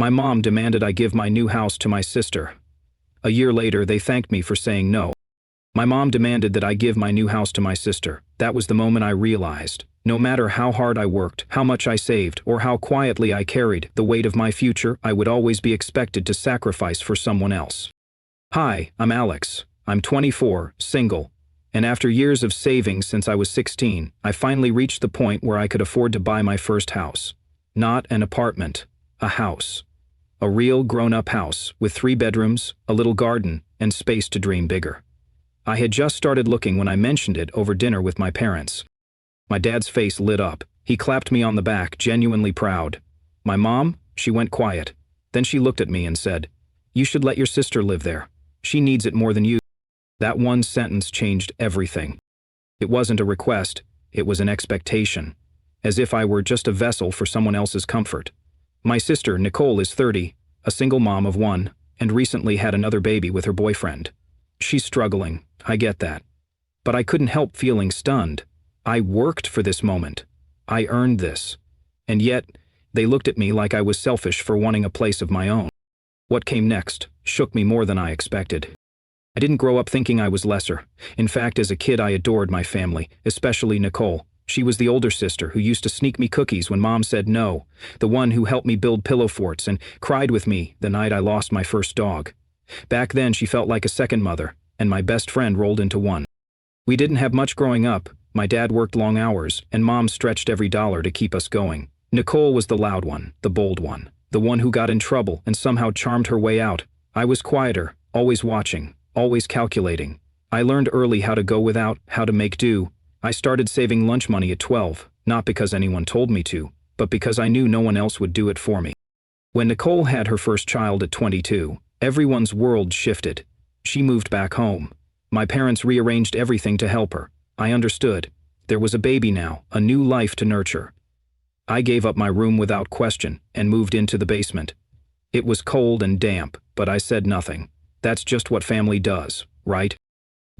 My mom demanded I give my new house to my sister. A year later, they thanked me for saying no. My mom demanded that I give my new house to my sister. That was the moment I realized, no matter how hard I worked, how much I saved, or how quietly I carried the weight of my future, I would always be expected to sacrifice for someone else. Hi, I'm Alex. I'm 24, single, and after years of saving since I was 16, I finally reached the point where I could afford to buy my first house. Not an apartment, a house. A real grown-up house with 3 bedrooms, a little garden, and space to dream bigger. I had just started looking when I mentioned it over dinner with my parents. My dad's face lit up. He clapped me on the back, genuinely proud. My mom, she went quiet. Then she looked at me and said, "You should let your sister live there. She needs it more than you." That one sentence changed everything. It wasn't a request, it was an expectation. As if I were just a vessel for someone else's comfort. My sister, Nicole, is 30, a single mom of 1, and recently had another baby with her boyfriend. She's struggling, I get that. But I couldn't help feeling stunned. I worked for this moment. I earned this. And yet, they looked at me like I was selfish for wanting a place of my own. What came next shook me more than I expected. I didn't grow up thinking I was lesser. In fact, as a kid, I adored my family, especially Nicole. She was the older sister who used to sneak me cookies when Mom said no, the one who helped me build pillow forts and cried with me the night I lost my first dog. Back then, she felt like a second mother, and my best friend rolled into one. We didn't have much growing up. My dad worked long hours, and Mom stretched every dollar to keep us going. Nicole was the loud one, the bold one, the one who got in trouble and somehow charmed her way out. I was quieter, always watching, always calculating. I learned early how to go without, how to make do. I started saving lunch money at 12, not because anyone told me to, but because I knew no one else would do it for me. When Nicole had her first child at 22, everyone's world shifted. She moved back home. My parents rearranged everything to help her. I understood. There was a baby now, a new life to nurture. I gave up my room without question and moved into the basement. It was cold and damp, but I said nothing. That's just what family does, right?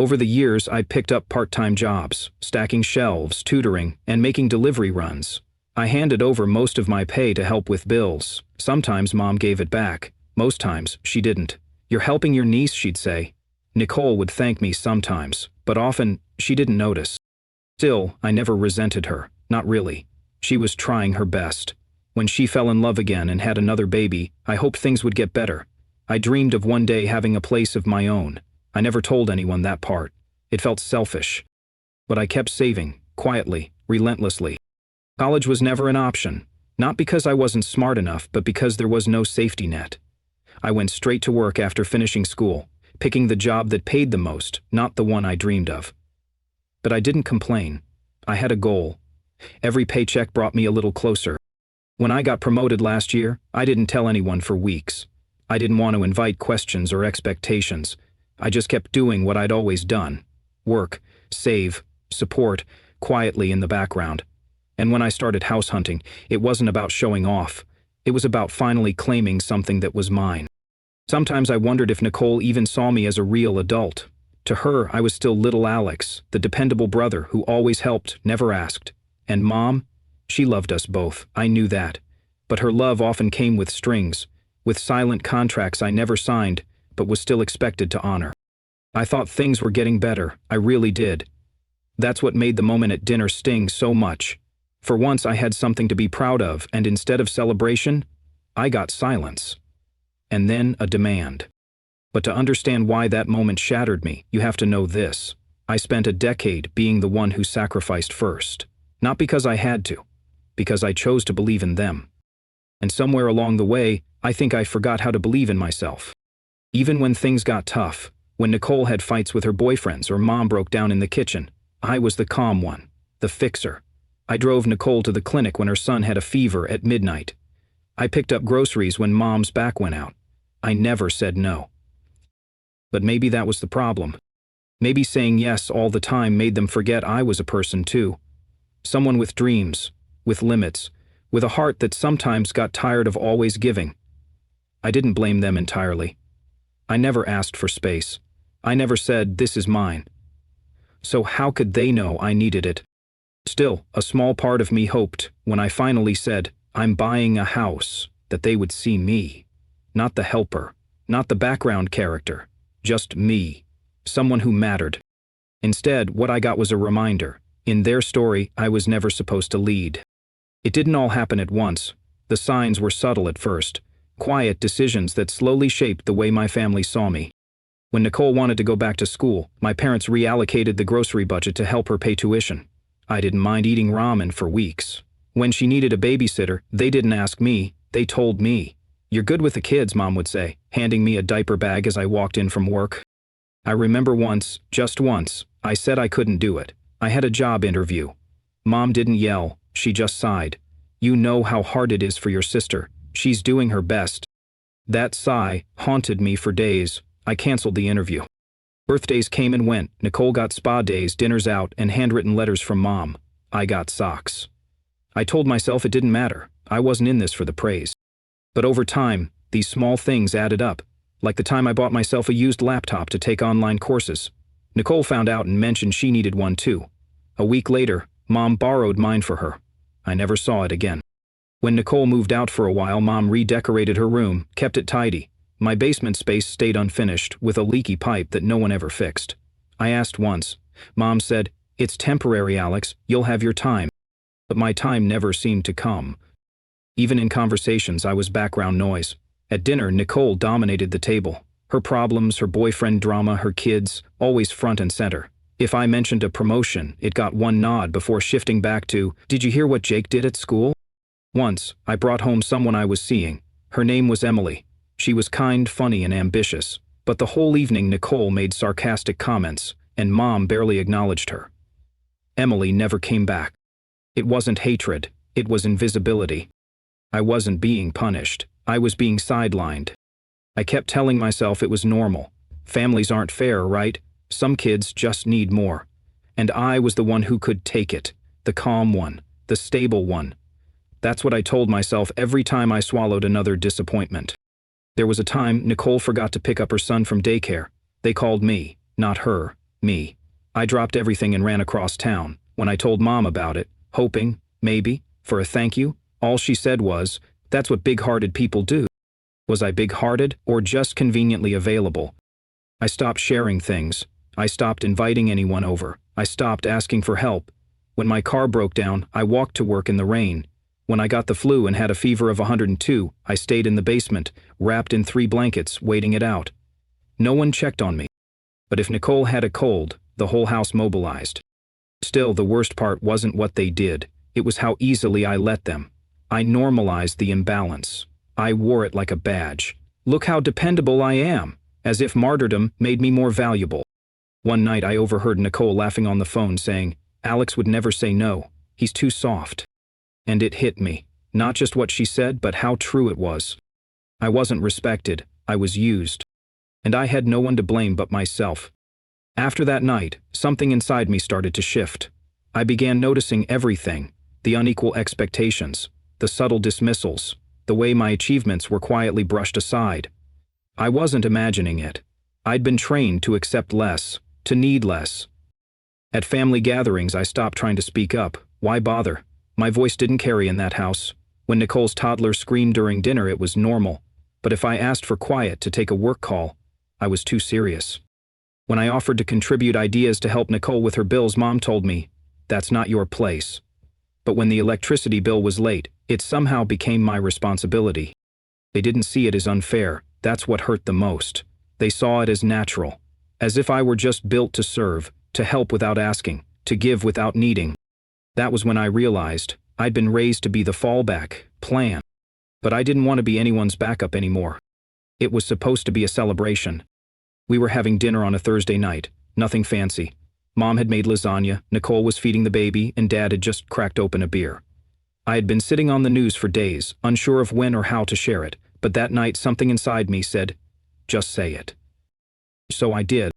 Over the years, I picked up part-time jobs, stacking shelves, tutoring, and making delivery runs. I handed over most of my pay to help with bills. Sometimes Mom gave it back. Most times, she didn't. "You're helping your niece," she'd say. Nicole would thank me sometimes, but often, she didn't notice. Still, I never resented her, not really. She was trying her best. When she fell in love again and had another baby, I hoped things would get better. I dreamed of one day having a place of my own. I never told anyone that part. It felt selfish. But I kept saving, quietly, relentlessly. College was never an option, not because I wasn't smart enough, but because there was no safety net. I went straight to work after finishing school, picking the job that paid the most, not the one I dreamed of. But I didn't complain. I had a goal. Every paycheck brought me a little closer. When I got promoted last year, I didn't tell anyone for weeks. I didn't want to invite questions or expectations. I just kept doing what I'd always done. Work, save, support, quietly in the background. And when I started house hunting, it wasn't about showing off. It was about finally claiming something that was mine. Sometimes I wondered if Nicole even saw me as a real adult. To her, I was still little Alex, the dependable brother who always helped, never asked. And Mom? She loved us both, I knew that. But her love often came with strings, with silent contracts I never signed, but was still expected to honor. I thought things were getting better, I really did. That's what made the moment at dinner sting so much. For once I had something to be proud of, and instead of celebration, I got silence. And then a demand. But to understand why that moment shattered me, you have to know this. I spent a decade being the one who sacrificed first. Not because I had to, because I chose to believe in them. And somewhere along the way, I think I forgot how to believe in myself. Even when things got tough, when Nicole had fights with her boyfriends or Mom broke down in the kitchen, I was the calm one, the fixer. I drove Nicole to the clinic when her son had a fever at midnight. I picked up groceries when Mom's back went out. I never said no. But maybe that was the problem. Maybe saying yes all the time made them forget I was a person too. Someone with dreams, with limits, with a heart that sometimes got tired of always giving. I didn't blame them entirely. I never asked for space. I never said, "This is mine." So how could they know I needed it? Still, a small part of me hoped when I finally said, "I'm buying a house," that they would see me. Not the helper, not the background character, just me, someone who mattered. Instead, what I got was a reminder. In their story, I was never supposed to lead. It didn't all happen at once. The signs were subtle at first, quiet decisions that slowly shaped the way my family saw me. When Nicole wanted to go back to school, my parents reallocated the grocery budget to help her pay tuition. I didn't mind eating ramen for weeks. When she needed a babysitter, they didn't ask me, they told me. "You're good with the kids," Mom would say, handing me a diaper bag as I walked in from work. I remember once, just once, I said I couldn't do it. I had a job interview. Mom didn't yell, she just sighed. "You know how hard it is for your sister. She's doing her best." That sigh haunted me for days. I canceled the interview. Birthdays came and went. Nicole got spa days, dinners out, and handwritten letters from Mom. I got socks. I told myself it didn't matter. I wasn't in this for the praise. But over time, these small things added up, like the time I bought myself a used laptop to take online courses. Nicole found out and mentioned she needed one too. A week later, Mom borrowed mine for her. I never saw it again. When Nicole moved out for a while, Mom redecorated her room, kept it tidy. My basement space stayed unfinished, with a leaky pipe that no one ever fixed. I asked once. Mom said, "It's temporary, Alex, you'll have your time." But my time never seemed to come. Even in conversations, I was background noise. At dinner, Nicole dominated the table. Her problems, her boyfriend drama, her kids, always front and center. If I mentioned a promotion, it got one nod before shifting back to, "Did you hear what Jake did at school?" Once, I brought home someone I was seeing. Her name was Emily. She was kind, funny, and ambitious. But the whole evening, Nicole made sarcastic comments, and Mom barely acknowledged her. Emily never came back. It wasn't hatred, it was invisibility. I wasn't being punished. I was being sidelined. I kept telling myself it was normal. Families aren't fair, right? Some kids just need more. And I was the one who could take it. The calm one. The stable one. That's what I told myself every time I swallowed another disappointment. There was a time Nicole forgot to pick up her son from daycare. They called me, not her, me. I dropped everything and ran across town. When I told Mom about it, hoping, maybe, for a thank you, all she said was, "That's what big-hearted people do." Was I big-hearted or just conveniently available? I stopped sharing things. I stopped inviting anyone over. I stopped asking for help. When my car broke down, I walked to work in the rain. When I got the flu and had a fever of 102, I stayed in the basement, wrapped in 3 blankets, waiting it out. No one checked on me. But if Nicole had a cold, the whole house mobilized. Still, the worst part wasn't what they did. It was how easily I let them. I normalized the imbalance. I wore it like a badge. Look how dependable I am, as if martyrdom made me more valuable. One night I overheard Nicole laughing on the phone saying, "Alex would never say no. He's too soft." And it hit me. Not just what she said, but how true it was. I wasn't respected. I was used. And I had no one to blame but myself. After that night, something inside me started to shift. I began noticing everything. The unequal expectations, the subtle dismissals, the way my achievements were quietly brushed aside. I wasn't imagining it. I'd been trained to accept less, to need less. At family gatherings, I stopped trying to speak up. Why bother? My voice didn't carry in that house. When Nicole's toddler screamed during dinner, it was normal. But if I asked for quiet to take a work call, I was too serious. When I offered to contribute ideas to help Nicole with her bills, Mom told me, "That's not your place." But when the electricity bill was late, it somehow became my responsibility. They didn't see it as unfair. That's what hurt the most. They saw it as natural, as if I were just built to serve, to help without asking, to give without needing. That was when I realized I'd been raised to be the fallback plan. But I didn't want to be anyone's backup anymore. It was supposed to be a celebration. We were having dinner on a Thursday night, nothing fancy. Mom had made lasagna, Nicole was feeding the baby, and Dad had just cracked open a beer. I had been sitting on the news for days, unsure of when or how to share it, but that night something inside me said, "Just say it." So I did.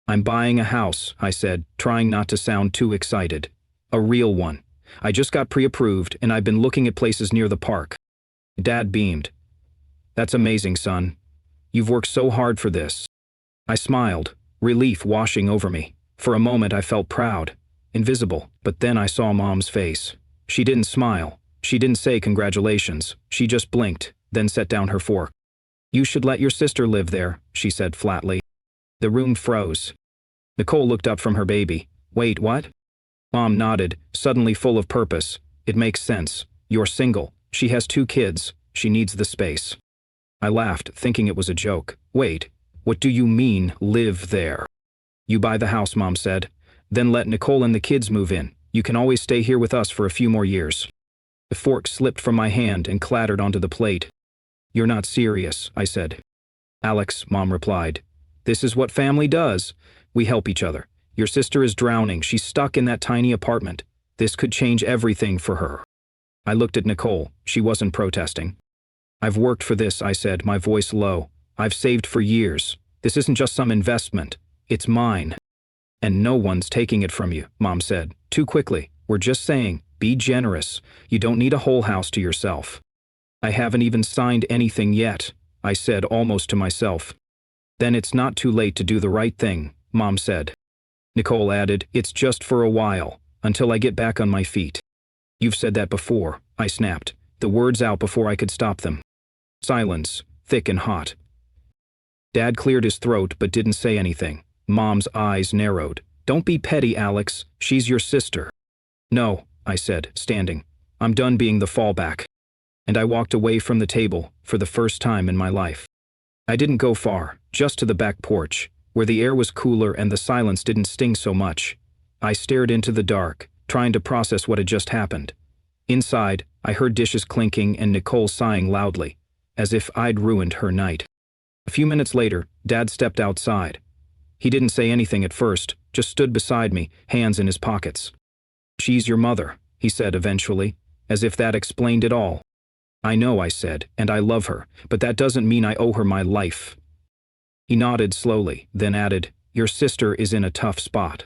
"I'm buying a house," I said, trying not to sound too excited. "A real one. I just got pre-approved, and I've been looking at places near the park." Dad beamed. "That's amazing, son. You've worked so hard for this." I smiled, relief washing over me. For a moment I felt proud, invisible, but then I saw Mom's face. She didn't smile. She didn't say congratulations. She just blinked, then set down her fork. "You should let your sister live there," she said flatly. The room froze. Nicole looked up from her baby. "Wait, what?" Mom nodded, suddenly full of purpose. "It makes sense. You're single. She has 2 kids. She needs the space." I laughed, thinking it was a joke. "Wait, what do you mean, live there?" "You buy the house," Mom said. "Then let Nicole and the kids move in. You can always stay here with us for a few more years." The fork slipped from my hand and clattered onto the plate. "You're not serious," I said. "Alex," Mom replied. "This is what family does. We help each other. Your sister is drowning. She's stuck in that tiny apartment. This could change everything for her." I looked at Nicole. She wasn't protesting. "I've worked for this," I said, my voice low. "I've saved for years. This isn't just some investment. It's mine." "And no one's taking it from you," Mom said, too quickly. "We're just saying, be generous. You don't need a whole house to yourself." "I haven't even signed anything yet," I said almost to myself. "Then it's not too late to do the right thing," Mom said. Nicole added, "It's just for a while, until I get back on my feet." "You've said that before," I snapped, the words out before I could stop them. Silence, thick and hot. Dad cleared his throat but didn't say anything. Mom's eyes narrowed. "Don't be petty, Alex. She's your sister." "No," I said, standing. "I'm done being the fallback." And I walked away from the table for the first time in my life. I didn't go far, just to the back porch, where the air was cooler and the silence didn't sting so much. I stared into the dark, trying to process what had just happened. Inside, I heard dishes clinking and Nicole sighing loudly, as if I'd ruined her night. A few minutes later, Dad stepped outside. He didn't say anything at first, just stood beside me, hands in his pockets. "She's your mother," he said eventually, as if that explained it all. "I know," I said, "and I love her, but that doesn't mean I owe her my life." He nodded slowly, then added, "Your sister is in a tough spot."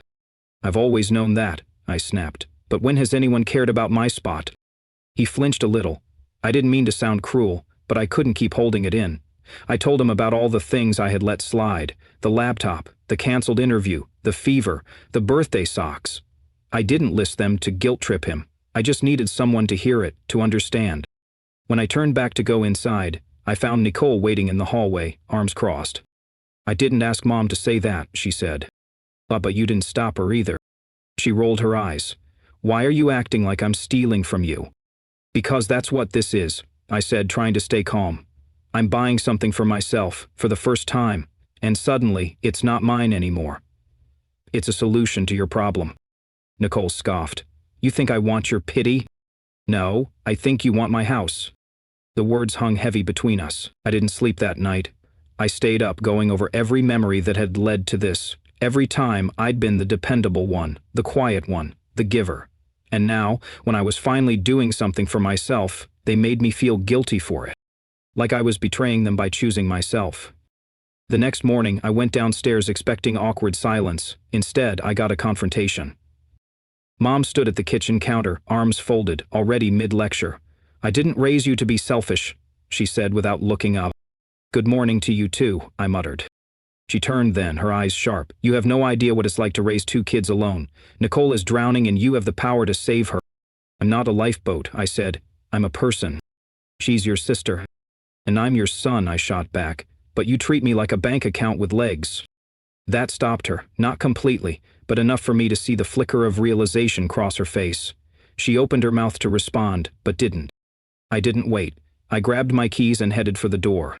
"I've always known that," I snapped, "but when has anyone cared about my spot?" He flinched a little. I didn't mean to sound cruel, but I couldn't keep holding it in. I told him about all the things I had let slide, the laptop, the canceled interview, the fever, the birthday socks. I didn't list them to guilt-trip him. I just needed someone to hear it, to understand. When I turned back to go inside, I found Nicole waiting in the hallway, arms crossed. "I didn't ask Mom to say that," she said. But you didn't stop her either." She rolled her eyes. "Why are you acting like I'm stealing from you?" "Because that's what this is," I said, trying to stay calm. "I'm buying something for myself, for the first time, and suddenly, it's not mine anymore. It's a solution to your problem." Nicole scoffed. "You think I want your pity?" "No, I think you want my house." The words hung heavy between us. I didn't sleep that night. I stayed up going over every memory that had led to this. Every time I'd been the dependable one, the quiet one, the giver. And now, when I was finally doing something for myself, they made me feel guilty for it. Like I was betraying them by choosing myself. The next morning, I went downstairs expecting awkward silence. Instead, I got a confrontation. Mom stood at the kitchen counter, arms folded, already mid-lecture. "I didn't raise you to be selfish," she said without looking up. "Good morning to you too," I muttered. She turned then, her eyes sharp. "You have no idea what it's like to raise 2 kids alone. Nicole is drowning and you have the power to save her." "I'm not a lifeboat," I said. "I'm a person." "She's your sister." "And I'm your son," I shot back. "But you treat me like a bank account with legs." That stopped her, not completely, but enough for me to see the flicker of realization cross her face. She opened her mouth to respond, but didn't. I didn't wait. I grabbed my keys and headed for the door.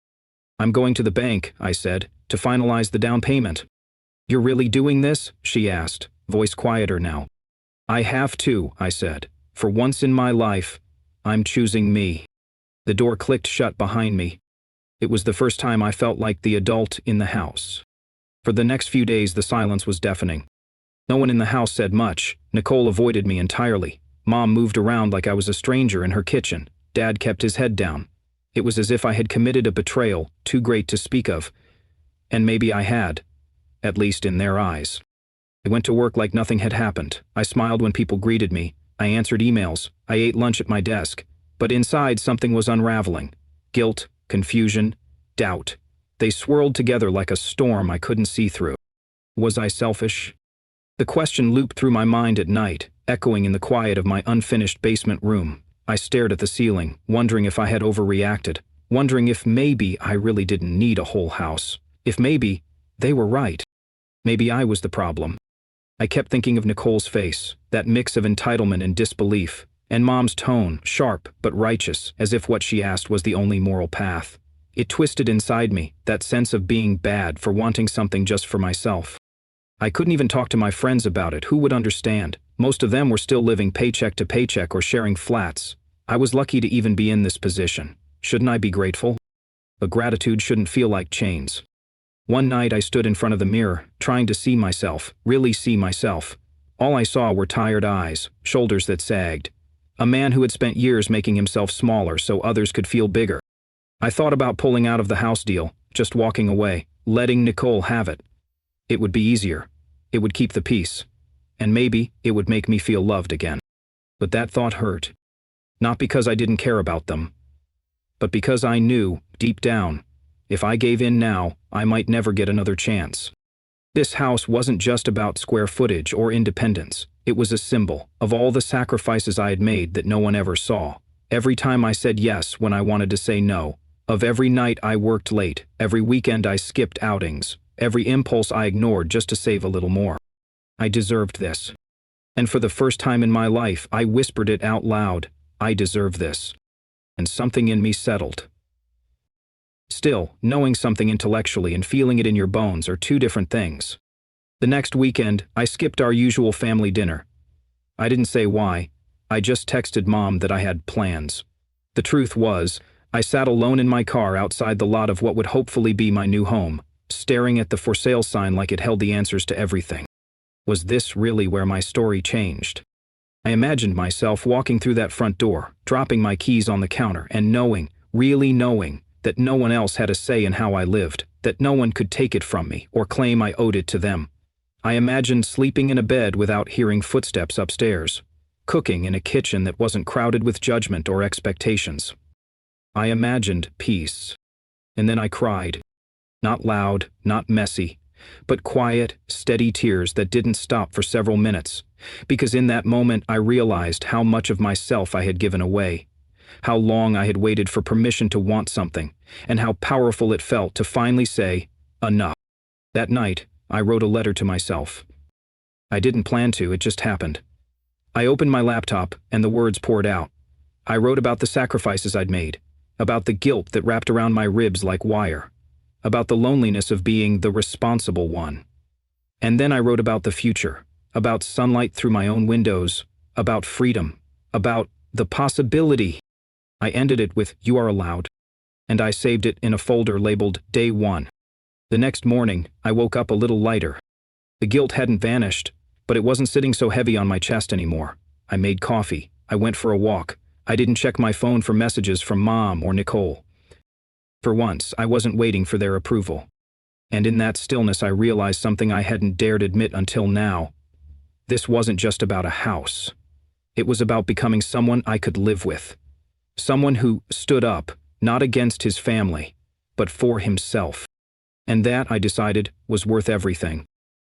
"I'm going to the bank," I said, "to finalize the down payment." "You're really doing this?" she asked, voice quieter now. "I have to," I said. "For once in my life, I'm choosing me." The door clicked shut behind me. It was the first time I felt like the adult in the house. For the next few days, the silence was deafening. No one in the house said much. Nicole avoided me entirely. Mom moved around like I was a stranger in her kitchen. Dad kept his head down. It was as if I had committed a betrayal, too great to speak of. And maybe I had, at least in their eyes. I went to work like nothing had happened. I smiled when people greeted me. I answered emails. I ate lunch at my desk. But inside, something was unraveling. Guilt, confusion, doubt. They swirled together like a storm I couldn't see through. Was I selfish? The question looped through my mind at night, echoing in the quiet of my unfinished basement room. I stared at the ceiling, wondering if I had overreacted. wondering if maybe I really didn't need a whole house, if maybe they were right. Maybe I was the problem. I kept thinking of Nicole's face, that mix of entitlement and disbelief, and Mom's tone, sharp but righteous, as if what she asked was the only moral path. It twisted inside me, that sense of being bad for wanting something just for myself. I couldn't even talk to my friends about it. Who would understand? Most of them were still living paycheck to paycheck or sharing flats. I was lucky to even be in this position. Shouldn't I be grateful? But gratitude shouldn't feel like chains. One night I stood in front of the mirror, trying to see myself, really see myself. All I saw were tired eyes, shoulders that sagged. A man who had spent years making himself smaller so others could feel bigger. I thought about pulling out of the house deal, just walking away, letting Nicole have it. It would be easier. It would keep the peace. And maybe it would make me feel loved again. But that thought hurt. Not because I didn't care about them, but because I knew, deep down, if I gave in now, I might never get another chance. This house wasn't just about square footage or independence. It was a symbol of all the sacrifices I had made that no one ever saw. Every time I said yes when I wanted to say no. Of every night I worked late, every weekend I skipped outings, every impulse I ignored just to save a little more. I deserved this. And for the first time in my life, I whispered it out loud. I deserve this. And something in me settled. Still, knowing something intellectually and feeling it in your bones are two different things. The next weekend, I skipped our usual family dinner. I didn't say why. I just texted Mom that I had plans. The truth was, I sat alone in my car outside the lot of what would hopefully be my new home, staring at the for sale sign like it held the answers to everything. Was this really where my story changed? I imagined myself walking through that front door, dropping my keys on the counter, and knowing, really knowing, that no one else had a say in how I lived, that no one could take it from me or claim I owed it to them. I imagined sleeping in a bed without hearing footsteps upstairs, cooking in a kitchen that wasn't crowded with judgment or expectations. I imagined peace. And then I cried. Not loud, not messy, but quiet, steady tears that didn't stop for several minutes, because in that moment I realized how much of myself I had given away, how long I had waited for permission to want something, and how powerful it felt to finally say, enough. That night, I wrote a letter to myself. I didn't plan to, it just happened. I opened my laptop, and the words poured out. I wrote about the sacrifices I'd made, about the guilt that wrapped around my ribs like wire, about the loneliness of being the responsible one. And then I wrote about the future, about sunlight through my own windows, about freedom, about the possibility. I ended it with, "You are allowed," and I saved it in a folder labeled Day 1. The next morning, I woke up a little lighter. The guilt hadn't vanished, but it wasn't sitting so heavy on my chest anymore. I made coffee. I went for a walk. I didn't check my phone for messages from Mom or Nicole. For once, I wasn't waiting for their approval. And in that stillness, I realized something I hadn't dared admit until now. This wasn't just about a house. It was about becoming someone I could live with. Someone who stood up, not against his family, but for himself. And that, I decided, was worth everything.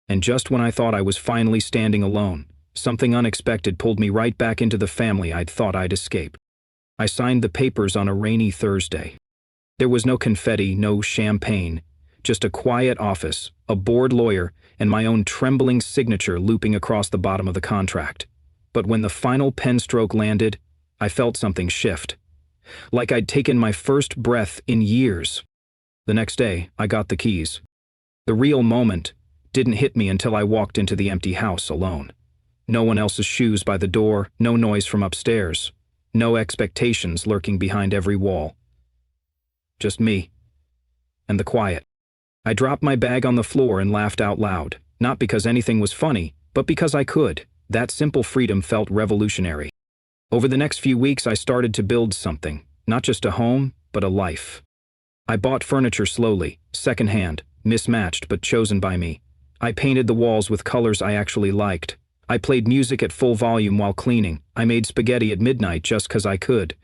And just when I thought I was finally standing alone, something unexpected pulled me right back into the family I'd thought I'd escaped. I signed the papers on a rainy Thursday. There was no confetti, no champagne, just a quiet office, a bored lawyer, and my own trembling signature looping across the bottom of the contract. But when the final pen stroke landed, I felt something shift. Like I'd taken my first breath in years. The next day, I got the keys. The real moment didn't hit me until I walked into the empty house alone. No one else's shoes by the door, no noise from upstairs, no expectations lurking behind every wall. Just me. And the quiet. I dropped my bag on the floor and laughed out loud, not because anything was funny, but because I could. That simple freedom felt revolutionary. Over the next few weeks, I started to build something, not just a home, but a life. I bought furniture slowly, secondhand, mismatched but chosen by me. I painted the walls with colors I actually liked. I played music at full volume while cleaning. I made spaghetti at midnight just 'cause I could.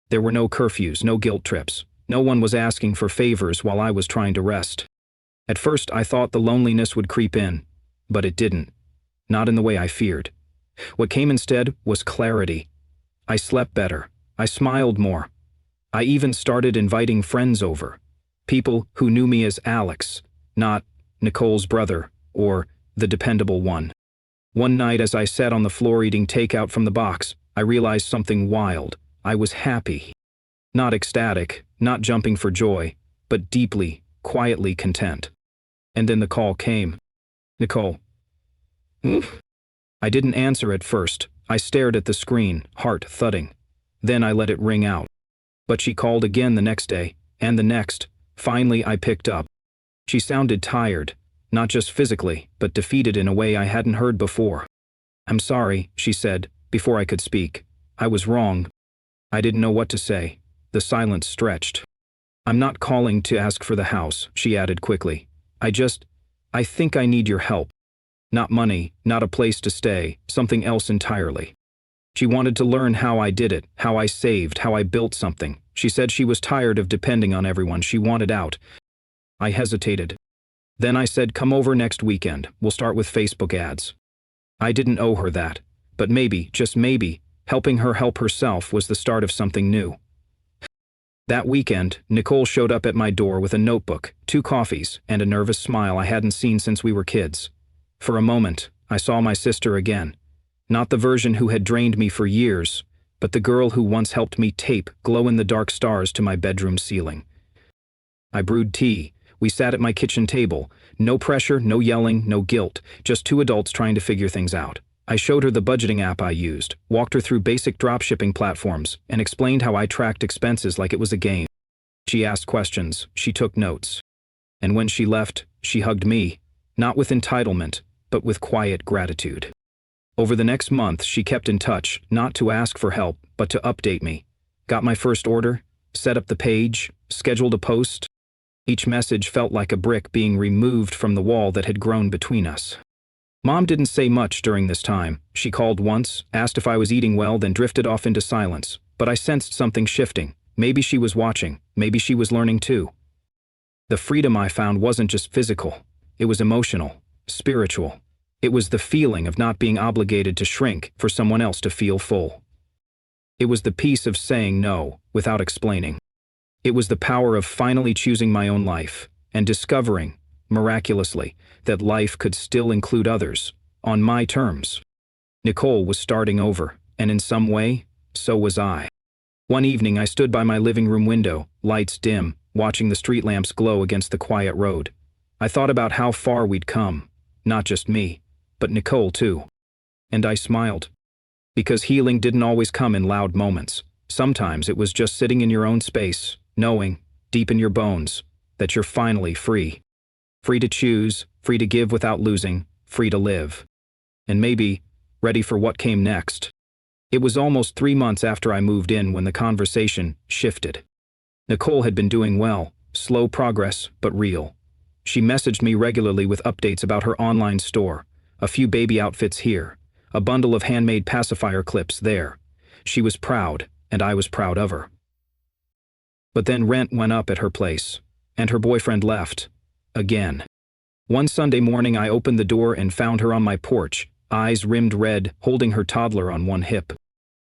There were no curfews, no guilt trips. No one was asking for favors while I was trying to rest. At first, I thought the loneliness would creep in, but it didn't. Not in the way I feared. What came instead was clarity. I slept better. I smiled more. I even started inviting friends over. People who knew me as Alex, not Nicole's brother, or the dependable one. One night as I sat on the floor eating takeout from the box, I realized something wild. I was happy. Not ecstatic, not jumping for joy, but deeply, quietly content. And then the call came. Nicole. I didn't answer at first. I stared at the screen, heart thudding. Then I let it ring out. But she called again the next day, and the next. Finally, I picked up. She sounded tired, not just physically, but defeated in a way I hadn't heard before. "I'm sorry," she said, before I could speak. "I was wrong." I didn't know what to say. The silence stretched. "I'm not calling to ask for the house," she added quickly. I think I need your help. Not money, not a place to stay, something else entirely." She wanted to learn how I did it, how I saved, how I built something. She said she was tired of depending on everyone. She wanted out. I hesitated. Then I said, "Come over next weekend. We'll start with Facebook ads." I didn't owe her that, but maybe, just maybe, helping her help herself was the start of something new. That weekend, Nicole showed up at my door with a notebook, 2 coffees, and a nervous smile I hadn't seen since we were kids. For a moment, I saw my sister again. Not the version who had drained me for years, but the girl who once helped me tape glow-in-the-dark stars to my bedroom ceiling. I brewed tea. We sat at my kitchen table. No pressure, no yelling, no guilt, just 2 adults trying to figure things out. I showed her the budgeting app I used, walked her through basic dropshipping platforms, and explained how I tracked expenses like it was a game. She asked questions, she took notes. And when she left, she hugged me, not with entitlement, but with quiet gratitude. Over the next month, she kept in touch, not to ask for help, but to update me. Got my first order, set up the page, scheduled a post. Each message felt like a brick being removed from the wall that had grown between us. Mom didn't say much during this time. She called once, asked if I was eating well, then drifted off into silence. But I sensed something shifting. Maybe she was watching. Maybe she was learning too. The freedom I found wasn't just physical. It was emotional, spiritual. It was the feeling of not being obligated to shrink for someone else to feel full. It was the peace of saying no without explaining. It was the power of finally choosing my own life and discovering, miraculously, that life could still include others, on my terms. Nicole was starting over, and in some way, so was I. One evening I stood by my living room window, lights dim, watching the street lamps glow against the quiet road. I thought about how far we'd come, not just me, but Nicole too. And I smiled. Because healing didn't always come in loud moments. Sometimes it was just sitting in your own space, knowing, deep in your bones, that you're finally free. Free to choose, free to give without losing, free to live. And maybe, ready for what came next. It was almost 3 months after I moved in when the conversation shifted. Nicole had been doing well, slow progress, but real. She messaged me regularly with updates about her online store, a few baby outfits here, a bundle of handmade pacifier clips there. She was proud, and I was proud of her. But then rent went up at her place, and her boyfriend left. Again. One Sunday morning I opened the door and found her on my porch, eyes rimmed red, holding her toddler on one hip.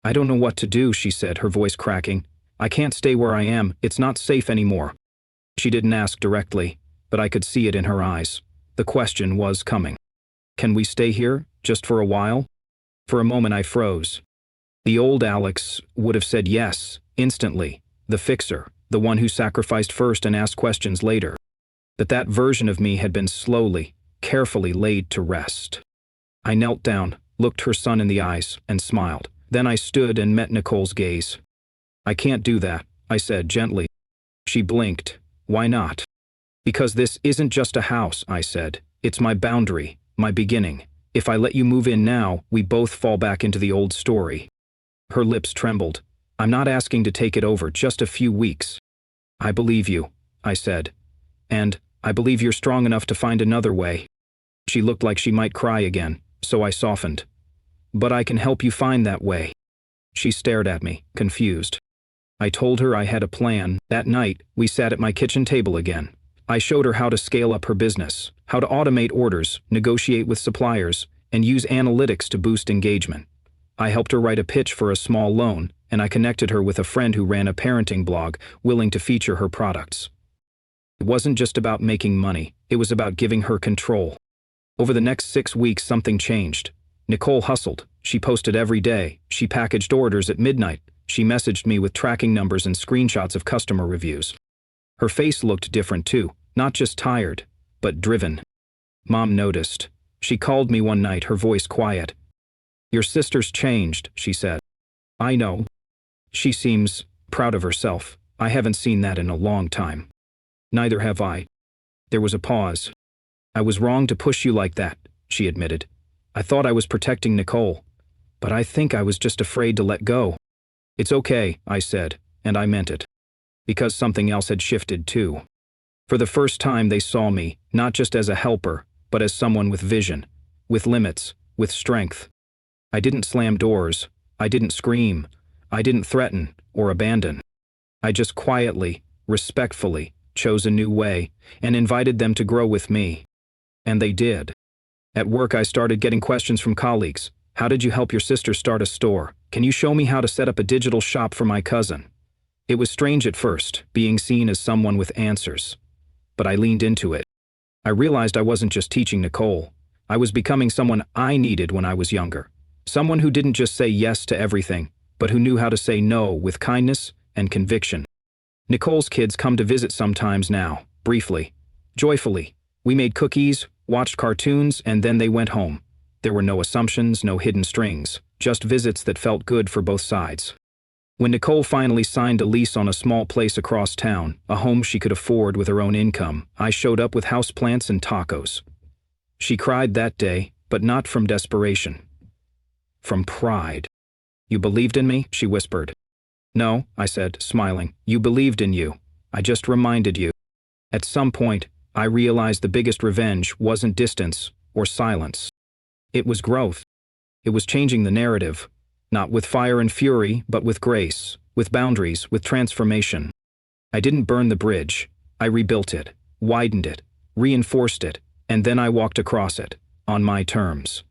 "I don't know what to do," she said, her voice cracking. "I can't stay where I am, it's not safe anymore." She didn't ask directly, but I could see it in her eyes. The question was coming. "Can we stay here, just for a while?" For a moment I froze. The old Alex would have said yes, instantly, the fixer, the one who sacrificed first and asked questions later. But that version of me had been slowly, carefully laid to rest. I knelt down, looked her son in the eyes, and smiled. Then I stood and met Nicole's gaze. "I can't do that," I said gently. She blinked. "Why not?" "Because this isn't just a house," I said. "It's my boundary, my beginning. If I let you move in now, we both fall back into the old story." Her lips trembled. "I'm not asking to take it over, just a few weeks." "I believe you," I said. "And I believe you're strong enough to find another way." She looked like she might cry again, so I softened. "But I can help you find that way." She stared at me, confused. I told her I had a plan. That night, we sat at my kitchen table again. I showed her how to scale up her business, how to automate orders, negotiate with suppliers, and use analytics to boost engagement. I helped her write a pitch for a small loan, and I connected her with a friend who ran a parenting blog willing to feature her products. It wasn't just about making money, it was about giving her control. Over the next 6 weeks, something changed. Nicole hustled. She posted every day. She packaged orders at midnight. She messaged me with tracking numbers and screenshots of customer reviews. Her face looked different too, not just tired, but driven. Mom noticed. She called me one night, her voice quiet. "Your sister's changed," she said. "I know. She seems proud of herself. I haven't seen that in a long time." "Neither have I." There was a pause. "I was wrong to push you like that," she admitted. "I thought I was protecting Nicole, but I think I was just afraid to let go." "It's okay," I said, and I meant it. Because something else had shifted too. For the first time they saw me, not just as a helper, but as someone with vision, with limits, with strength. I didn't slam doors, I didn't scream, I didn't threaten or abandon. I just quietly, respectfully, chose a new way and invited them to grow with me. And they did. At work I started getting questions from colleagues. "How did you help your sister start a store? Can you show me how to set up a digital shop for my cousin?" It was strange at first, being seen as someone with answers. But I leaned into it. I realized I wasn't just teaching Nicole. I was becoming someone I needed when I was younger. Someone who didn't just say yes to everything, but who knew how to say no with kindness and conviction. Nicole's kids come to visit sometimes now, briefly, joyfully. We made cookies, watched cartoons, and then they went home. There were no assumptions, no hidden strings, just visits that felt good for both sides. When Nicole finally signed a lease on a small place across town, a home she could afford with her own income, I showed up with houseplants and tacos. She cried that day, but not from desperation. From pride. "You believed in me?" she whispered. "No," I said, smiling. "You believed in you. I just reminded you." At some point, I realized the biggest revenge wasn't distance or silence. It was growth. It was changing the narrative. Not with fire and fury, but with grace, with boundaries, with transformation. I didn't burn the bridge. I rebuilt it, widened it, reinforced it, and then I walked across it, on my terms.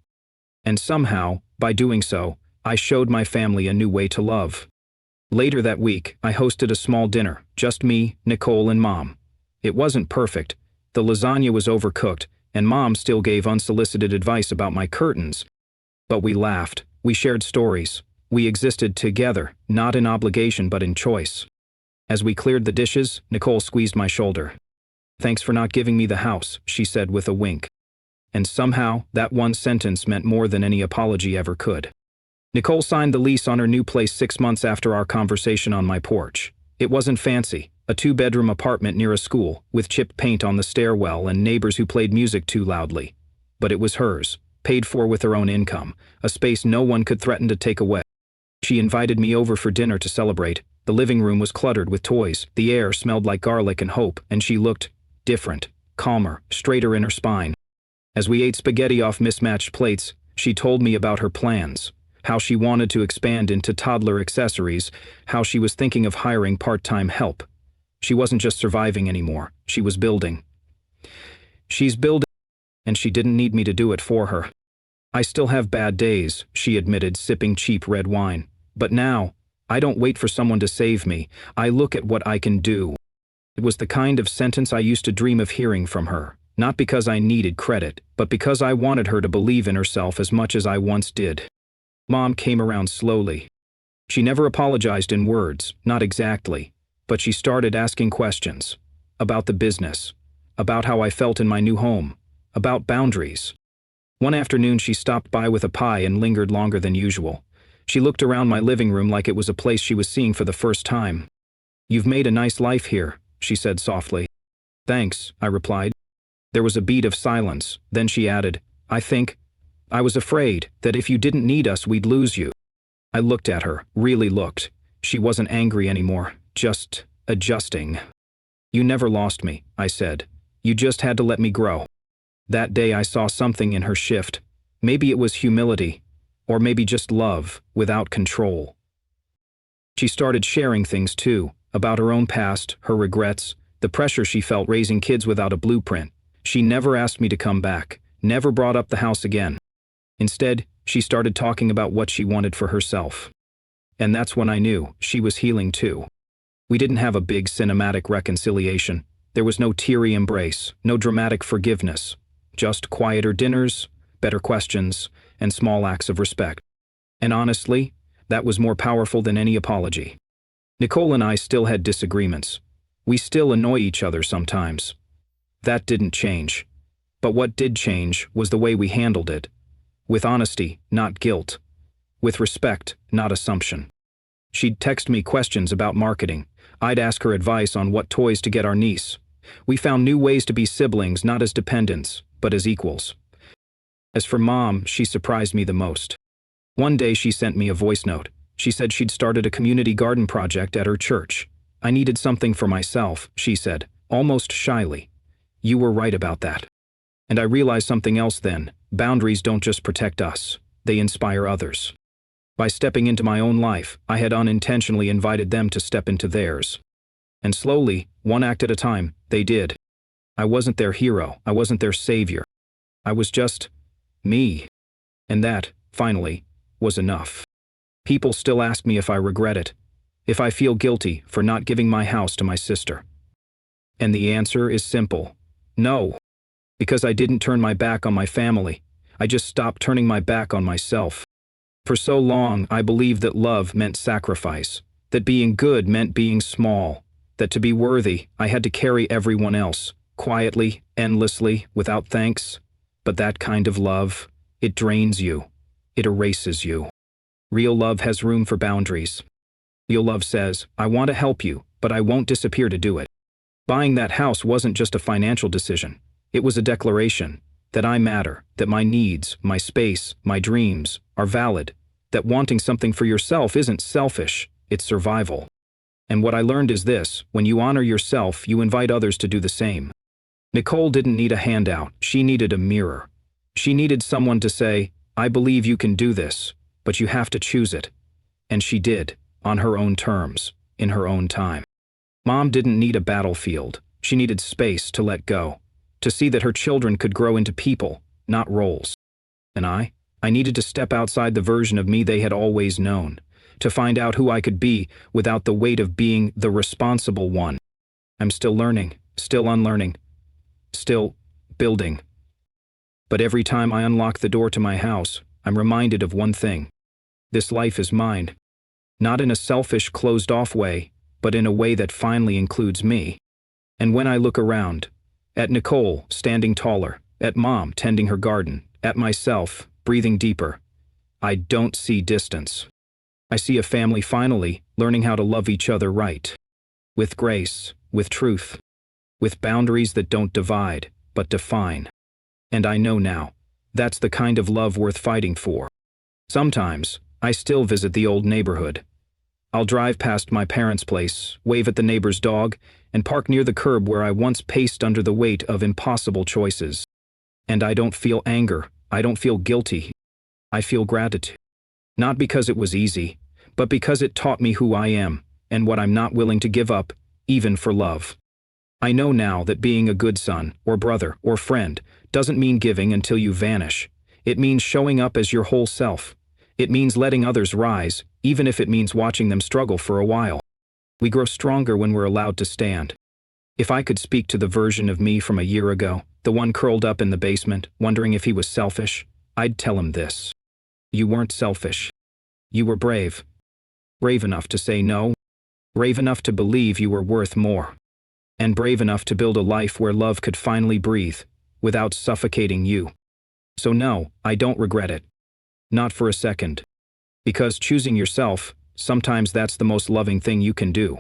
And somehow, by doing so, I showed my family a new way to love. Later that week, I hosted a small dinner, just me, Nicole, and Mom. It wasn't perfect. The lasagna was overcooked, and Mom still gave unsolicited advice about my curtains. But we laughed. We shared stories. We existed together, not in obligation but in choice. As we cleared the dishes, Nicole squeezed my shoulder. "Thanks for not giving me the house," she said with a wink. And somehow, that one sentence meant more than any apology ever could. Nicole signed the lease on her new place 6 months after our conversation on my porch. It wasn't fancy, a 2-bedroom apartment near a school, with chipped paint on the stairwell and neighbors who played music too loudly. But it was hers. Paid for with her own income, a space no one could threaten to take away. She invited me over for dinner to celebrate. The living room was cluttered with toys, the air smelled like garlic and hope, and she looked different, calmer, straighter in her spine. As we ate spaghetti off mismatched plates, she told me about her plans, how she wanted to expand into toddler accessories, how she was thinking of hiring part-time help. She wasn't just surviving anymore, she was building. She's building, and she didn't need me to do it for her. "I still have bad days," she admitted, sipping cheap red wine. "But now, I don't wait for someone to save me. I look at what I can do." It was the kind of sentence I used to dream of hearing from her, not because I needed credit, but because I wanted her to believe in herself as much as I once did. Mom came around slowly. She never apologized in words, not exactly, but she started asking questions. About the business, about how I felt in my new home, about boundaries. One afternoon she stopped by with a pie and lingered longer than usual. She looked around my living room like it was a place she was seeing for the first time. "You've made a nice life here," she said softly. "Thanks," I replied. There was a beat of silence, then she added, I was afraid that if you didn't need us we'd lose you." I looked at her, really looked. She wasn't angry anymore, just adjusting. "You never lost me," I said. "You just had to let me grow." That day I saw something in her shift. Maybe it was humility, or maybe just love, without control. She started sharing things too, about her own past, her regrets, the pressure she felt raising kids without a blueprint. She never asked me to come back, never brought up the house again. Instead, She started talking about what she wanted for herself. And that's when I knew she was healing too. We didn't have a big cinematic reconciliation. There was no teary embrace, no dramatic forgiveness. Just quieter dinners, better questions, and small acts of respect. And honestly, that was more powerful than any apology. Nicole and I still had disagreements. We still annoy each other sometimes. That didn't change. But what did change was the way we handled it. With honesty, not guilt. With respect, not assumption. She'd text me questions about marketing. I'd ask her advice on what toys to get our niece. We found new ways to be siblings, not as dependents, but as equals. As for Mom, she surprised me the most. One day she sent me a voice note. She said she'd started a community garden project at her church. I needed something for myself, she said, almost shyly. You were right about that. And I realized something else then. Boundaries don't just protect us, they inspire others. By stepping into my own life, I had unintentionally invited them to step into theirs. And slowly, one act at a time, they did. I wasn't their hero, I wasn't their savior. I was just me. And that, finally, was enough. People still ask me if I regret it, if I feel guilty for not giving my house to my sister. And the answer is simple. No. Because I didn't turn my back on my family. I just stopped turning my back on myself. For so long, I believed that love meant sacrifice, that being good meant being small, that to be worthy, I had to carry everyone else, quietly, endlessly, without thanks. But that kind of love, it drains you. It erases you. Real love has room for boundaries. Real love says, I want to help you, but I won't disappear to do it. Buying that house wasn't just a financial decision. It was a declaration that I matter, that my needs, my space, my dreams are valid, that wanting something for yourself isn't selfish, it's survival. And what I learned is this: when you honor yourself, you invite others to do the same. Nicole didn't need a handout, she needed a mirror. She needed someone to say, I believe you can do this, but you have to choose it. And she did, on her own terms, in her own time. Mom didn't need a battlefield, she needed space to let go, to see that her children could grow into people, not roles. And I needed to step outside the version of me they had always known, to find out who I could be without the weight of being the responsible one. I'm still learning, still unlearning, still building. But every time I unlock the door to my house, I'm reminded of one thing. This life is mine. Not in a selfish, closed-off way, but in a way that finally includes me. And when I look around, at Nicole standing taller, at Mom tending her garden, at myself breathing deeper, I don't see distance. I see a family finally learning how to love each other right. With grace, with truth, with boundaries that don't divide, but define. And I know now, that's the kind of love worth fighting for. Sometimes, I still visit the old neighborhood. I'll drive past my parents' place, wave at the neighbor's dog, and park near the curb where I once paced under the weight of impossible choices. And I don't feel anger, I don't feel guilty. I feel gratitude. Not because it was easy, but because it taught me who I am, and what I'm not willing to give up, even for love. I know now that being a good son, or brother, or friend, doesn't mean giving until you vanish. It means showing up as your whole self. It means letting others rise, even if it means watching them struggle for a while. We grow stronger when we're allowed to stand. If I could speak to the version of me from a year ago, the one curled up in the basement, wondering if he was selfish, I'd tell him this. You weren't selfish. You were brave. Brave enough to say no. Brave enough to believe you were worth more. And brave enough to build a life where love could finally breathe, without suffocating you. So no, I don't regret it. Not for a second. Because choosing yourself, sometimes that's the most loving thing you can do.